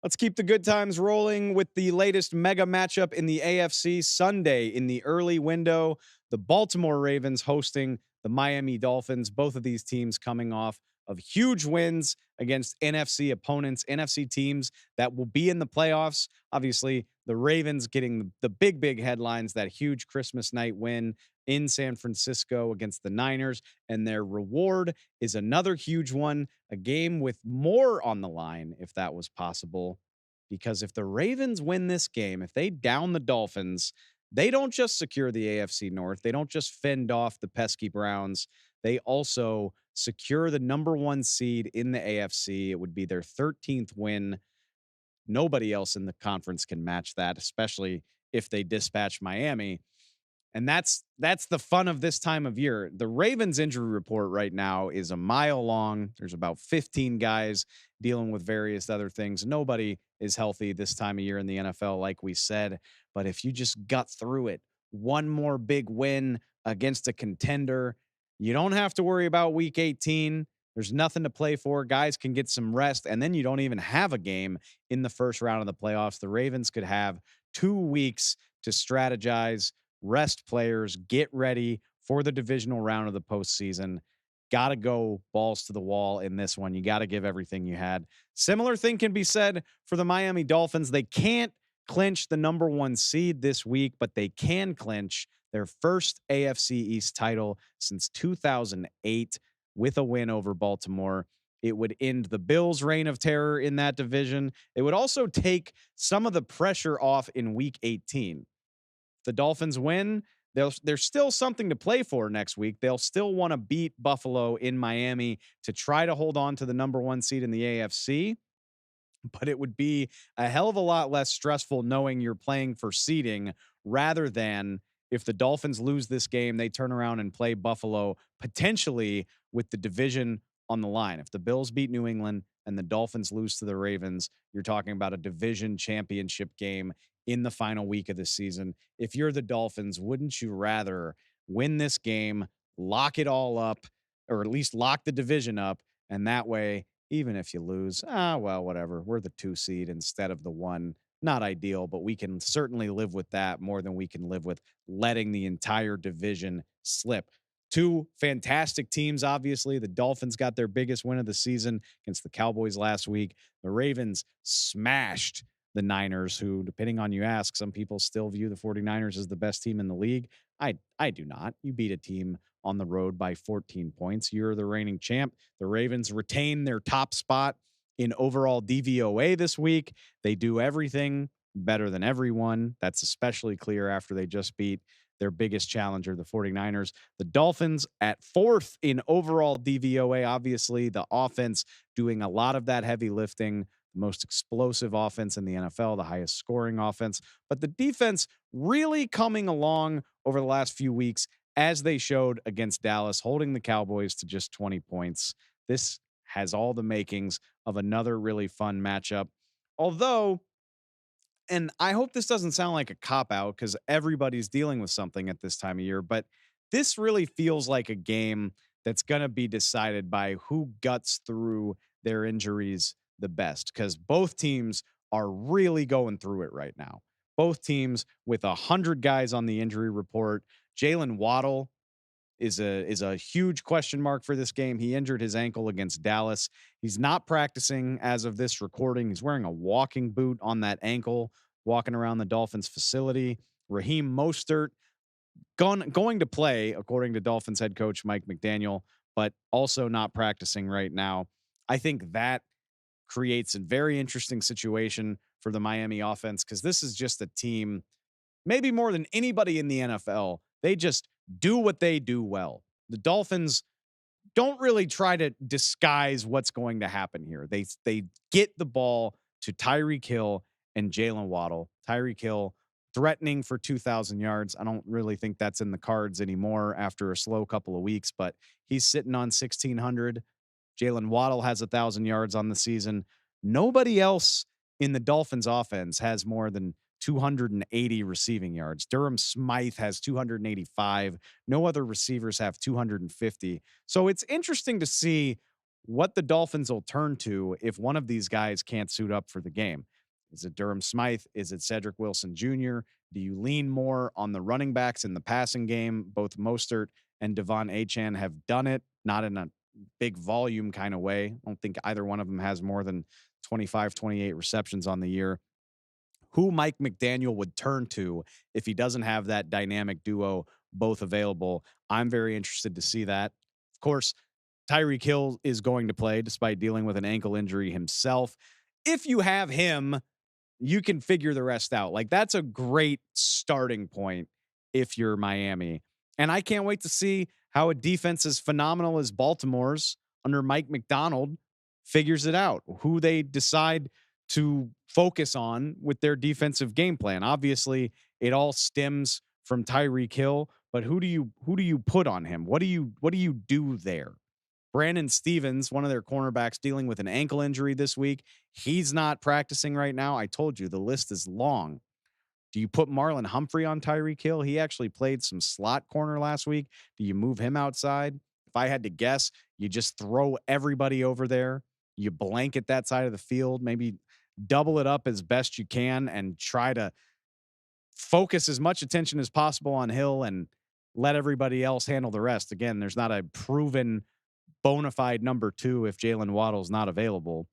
Let's keep the good times rolling with the latest mega matchup in the AFC Sunday in the early window. The Baltimore Ravens hosting the Miami Dolphins. Both of these teams coming off of huge wins against NFC opponents, NFC teams that will be in the playoffs. Obviously, the Ravens getting the big headlines, that huge Christmas night win in San Francisco against the Niners. And their reward is another huge one, a game with more on the line, if that was possible. Because if the Ravens win this game, if they down the Dolphins, they don't just secure the AFC North. They don't just fend off the pesky Browns. They also secure the number one seed in the AFC. It would be their 13th win. Nobody else in the conference can match that, especially if they dispatch Miami. And that's the fun of this time of year. The Ravens injury report right now is a mile long. There's about 15 guys dealing with various other things. Nobody is healthy this time of year in the NFL, like we said. But if you just gut through it, one more big win against a contender, you don't have to worry about week 18. There's nothing to play for. Guys can get some rest, and then you don't even have a game in the first round of the playoffs. The Ravens could have 2 weeks to strategize, rest players, get ready for the divisional round of the postseason. Got to go balls to the wall in this one. You got to give everything you had. Similar thing can be said for the Miami Dolphins. They can't clinch the number one seed this week, but they can clinch their first AFC East title since 2008 with a win over Baltimore. It would end the Bills' reign of terror in that division. It would also take some of the pressure off in week 18. The Dolphins win, there's still something to play for next week. They'll still want to beat Buffalo in Miami to try to hold on to the number one seed in the AFC. But it would be a hell of a lot less stressful knowing you're playing for seeding rather than if the Dolphins lose this game, they turn around and play Buffalo potentially with the division on the line. If the Bills beat New England and the Dolphins lose to the Ravens, you're talking about a division championship game in the final week of the season. If you're the Dolphins, wouldn't you rather win this game, lock it all up, or at least lock the division up? And that way, even if you lose, well, whatever. We're the 2 seed instead of the 1. Not ideal, but we can certainly live with that more than we can live with letting the entire division slip. 2 fantastic teams, obviously. The Dolphins got their biggest win of the season against the Cowboys last week. The Ravens smashed the Niners, who, depending on you ask, some people still view the 49ers as the best team in the league. I do not. You beat a team on the road by 14 points. You're the reigning champ. The Ravens retain their top spot in overall DVOA this week. They do everything better than everyone. That's especially clear after they just beat their biggest challenger, the 49ers. The Dolphins at 4th in overall DVOA. Obviously, the offense doing a lot of that heavy lifting, the most explosive offense in the NFL, the highest scoring offense. But the defense really coming along over the last few weeks, as they showed against Dallas, holding the Cowboys to just 20 points. This has all the makings of another really fun matchup. Although, and I hope this doesn't sound like a cop-out because everybody's dealing with something at this time of year, but this really feels like a game that's going to be decided by who guts through their injuries the best, because both teams are really going through it right now. Both teams with 100 guys on the injury report. Jalen Waddle is a huge question mark for this game. He injured his ankle against Dallas. He's not practicing as of this recording. He's wearing a walking boot on that ankle, walking around the Dolphins facility. Raheem Mostert going to play, according to Dolphins head coach Mike McDaniel, but also not practicing right now. I think that creates a very interesting situation for the Miami offense, because this is just a team, maybe more than anybody in the NFL, they just do what they do well. The Dolphins don't really try to disguise what's going to happen here. They get the ball to Tyreek Hill and Jalen Waddle. Tyreek Hill threatening for 2,000 yards. I don't really think that's in the cards anymore after a slow couple of weeks, but he's sitting on 1,600. Jalen Waddle has 1,000 yards on the season. Nobody else in the Dolphins offense has more than 280 receiving yards. Durham Smythe has 285. No other receivers have 250. So it's interesting to see what the Dolphins will turn to if one of these guys can't suit up for the game. Is it Durham Smythe? Is it Cedric Wilson Jr.? Do you lean more on the running backs in the passing game? Both Mostert and Devon Achan have done it, not in a big volume kind of way. I don't think either one of them has more than 25, 28 receptions on the year. Who Mike McDaniel would turn to if he doesn't have that dynamic duo both available. I'm very interested to see that. Of course, Tyreek Hill is going to play despite dealing with an ankle injury himself. If you have him, you can figure the rest out. Like, that's a great starting point if you're Miami. And I can't wait to see how a defense as phenomenal as Baltimore's under Mike McDonald figures it out, who they decide to focus on with their defensive game plan. Obviously, it all stems from Tyreek Hill, but who do you put on him? What do you do there? Brandon Stevens, one of their cornerbacks, dealing with an ankle injury this week. He's not practicing right now. I told you the list is long. Do you put Marlon Humphrey on Tyreek Hill? He actually played some slot corner last week. Do you move him outside? If I had to guess, you just throw everybody over there. You blanket that side of the field, maybe double it up as best you can and try to focus as much attention as possible on Hill and let everybody else handle the rest. Again, there's not a proven bona fide number two if Jalen Waddle's not available.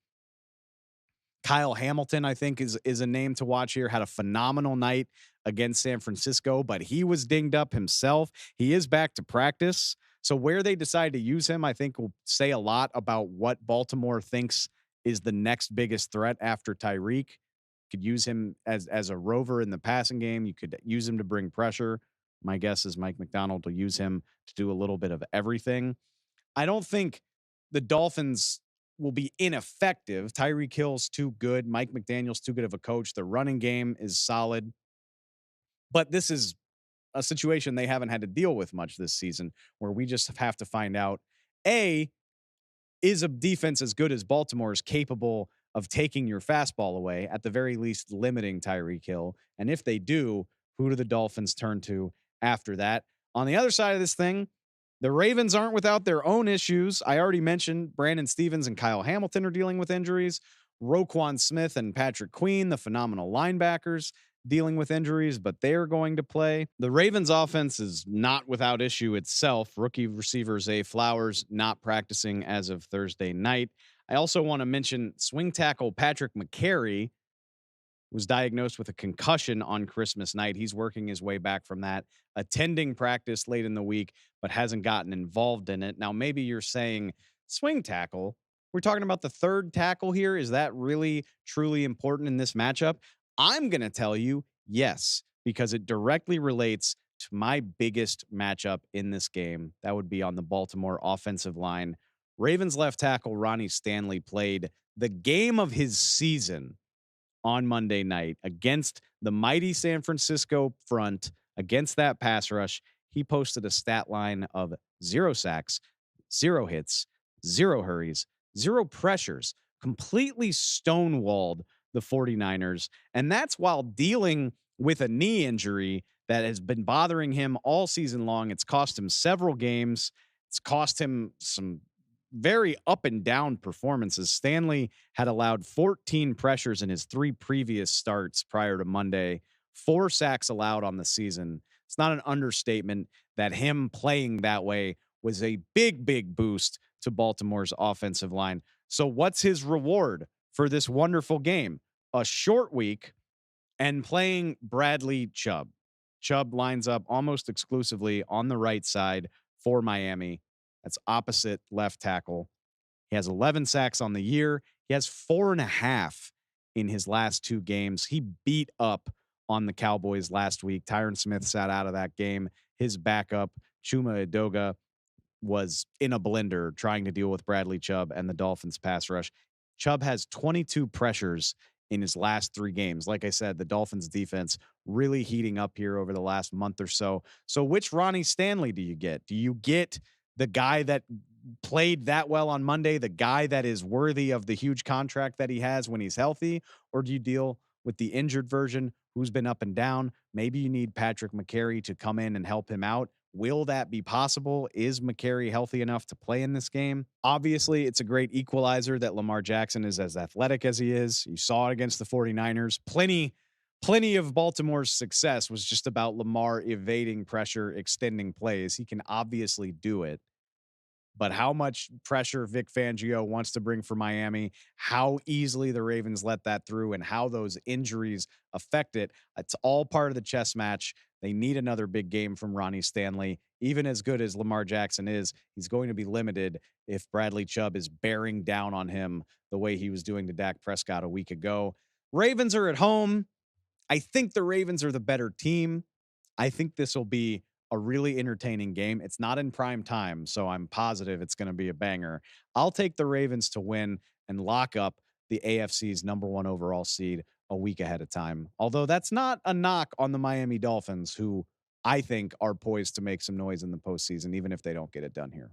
Kyle Hamilton, I think, is a name to watch here. Had a phenomenal night against San Francisco, but he was dinged up himself. He is back to practice. So where they decide to use him, I think will say a lot about what Baltimore thinks is the next biggest threat after Tyreek. Could use him as a rover in the passing game. You could use him to bring pressure. My guess is Mike McDonald will use him to do a little bit of everything. I don't think the Dolphins will be ineffective. Tyreek Hill's too good. Mike McDaniel's too good of a coach. The running game is solid. But this is a situation they haven't had to deal with much this season, where we just have to find out, A, is a defense as good as Baltimore's capable of taking your fastball away, at the very least limiting Tyreek Hill? And if they do, who do the Dolphins turn to after that? On the other side of this thing, the Ravens aren't without their own issues. I already mentioned Brandon Stevens and Kyle Hamilton are dealing with injuries. Roquan Smith and Patrick Queen, the phenomenal linebackers, dealing with injuries, but they're going to play. The Ravens offense is not without issue itself. Rookie receiver Zay Flowers not practicing as of Thursday night. I also want to mention swing tackle Patrick McCary was diagnosed with a concussion on Christmas night. He's working his way back from that, attending practice late in the week, but hasn't gotten involved in it. Now, maybe you're saying swing tackle. We're talking about the third tackle here. Is that really, truly important in this matchup? I'm going to tell you yes, because it directly relates to my biggest matchup in this game. That would be on the Baltimore offensive line. Ravens left tackle Ronnie Stanley played the game of his season on Monday night against the mighty San Francisco front, against that pass rush. He posted a stat line of 0 sacks, 0 hits, 0 hurries, 0 pressures, completely stonewalled the 49ers. And that's while dealing with a knee injury that has been bothering him all season long. It's cost him several games. It's cost him some very up and down performances. Stanley had allowed 14 pressures in his 3 previous starts prior to Monday, 4 sacks allowed on the season. It's not an understatement that him playing that way was a big, big boost to Baltimore's offensive line. So what's his reward for this wonderful game? A short week and playing Bradley Chubb. Chubb lines up almost exclusively on the right side for Miami. That's opposite left tackle. He has 11 sacks on the year. He has 4.5 in his last 2 games. He beat up on the Cowboys last week. Tyron Smith sat out of that game. His backup, Chuma Edoga, was in a blender trying to deal with Bradley Chubb and the Dolphins pass rush. Chubb has 22 pressures in his last 3 games. Like I said, the Dolphins defense really heating up here over the last month or so. So which Ronnie Stanley do you get? Do you get the guy that played that well on Monday, the guy that is worthy of the huge contract that he has when he's healthy? Or do you deal with the injured version who's been up and down? Maybe you need Patrick McCary to come in and help him out. Will that be possible? Is McCary healthy enough to play in this game? Obviously, it's a great equalizer that Lamar Jackson is as athletic as he is. You saw it against the 49ers. Plenty of Baltimore's success was just about Lamar evading pressure, extending plays. He can obviously do it. But how much pressure Vic Fangio wants to bring for Miami, how easily the Ravens let that through, and how those injuries affect it, it's all part of the chess match. They need another big game from Ronnie Stanley. Even as good as Lamar Jackson is, he's going to be limited if Bradley Chubb is bearing down on him the way he was doing to Dak Prescott a week ago. Ravens are at home. I think the Ravens are the better team. I think this will be a really entertaining game. It's not in prime time, so I'm positive it's going to be a banger. I'll take the Ravens to win and lock up the AFC's number one overall seed a week ahead of time. Although that's not a knock on the Miami Dolphins, who I think are poised to make some noise in the postseason, even if they don't get it done here.